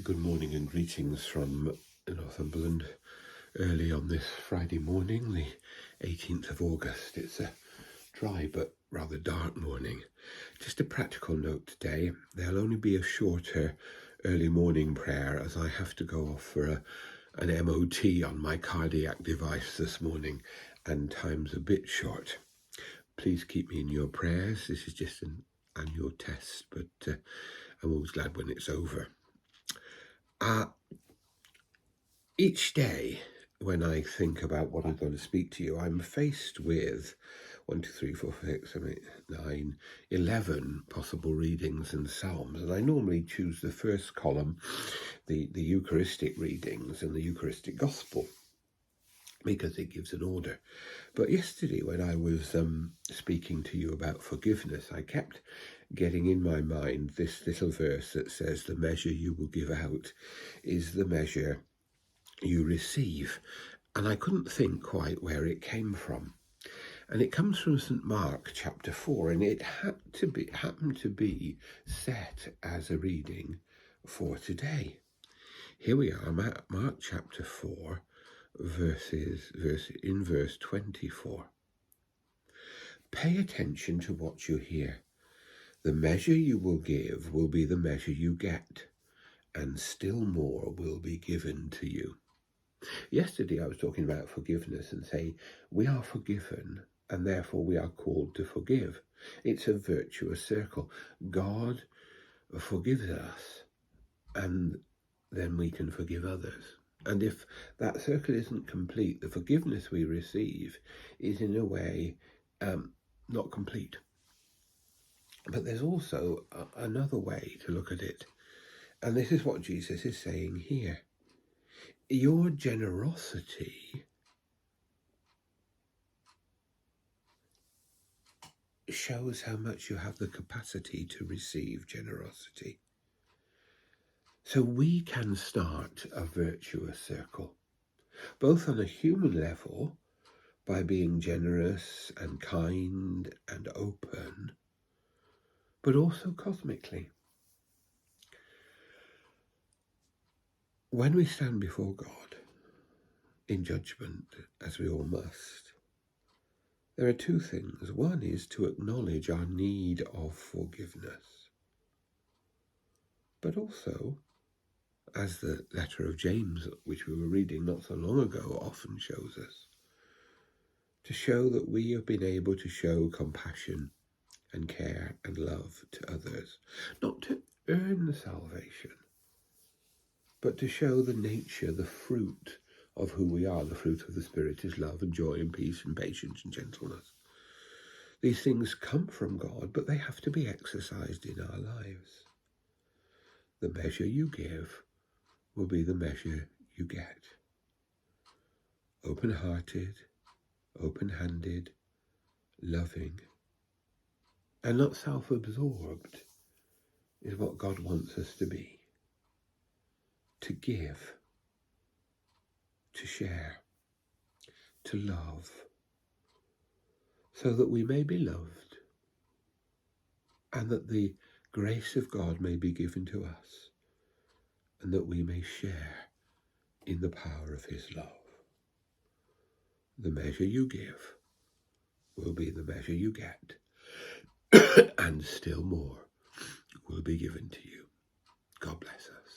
Good morning and greetings from Northumberland early on this Friday morning, the 18th of August. It's a dry but rather dark morning. Just a practical note today, there'll only be a shorter early morning prayer as I have to go off for an MOT on my cardiac device this morning and time's a bit short. Please keep me in your prayers. This is just an annual test, but I'm always glad when it's over. Each day, when I think about what I'm going to speak to you, I'm faced with 11 possible readings and psalms. And I normally choose the first column, the Eucharistic readings and the Eucharistic Gospel, because it gives an order. But yesterday, when I was speaking to you about forgiveness, I kept getting in my mind this little verse that says, "The measure you will give out is the measure you receive." And I couldn't think quite where it came from. And it comes from St. Mark chapter 4, and it happened to be set as a reading for today. Here we are, Mark chapter 4, verse 24. Pay attention to what you hear. The measure you will give will be the measure you get, and still more will be given to you. Yesterday I was talking about forgiveness and saying we are forgiven and therefore we are called to forgive. It's a virtuous circle. God forgives us and then we can forgive others. And if that circle isn't complete, the forgiveness we receive is in a way not complete. But there's also another way to look at it. And this is what Jesus is saying here. Your generosity shows how much you have the capacity to receive generosity. So we can start a virtuous circle, both on a human level, by being generous and kind and open, but also cosmically. When we stand before God in judgment, as we all must, there are two things. One is to acknowledge our need of forgiveness, but also, as the letter of James, which we were reading not so long ago, often shows us, to show that we have been able to show compassion and care and love to others, not to earn the salvation, but to show the nature, the fruit of who we are. The fruit of the Spirit is love and joy and peace and patience and gentleness. These things come from God, but they have to be exercised in our lives. The measure you give will be the measure you get. Open-hearted, open-handed, loving, and not self-absorbed is what God wants us to be. To give, to share, to love, so that we may be loved and that the grace of God may be given to us and that we may share in the power of his love. The measure you give will be the measure you get, and still more will be given to you. God bless us.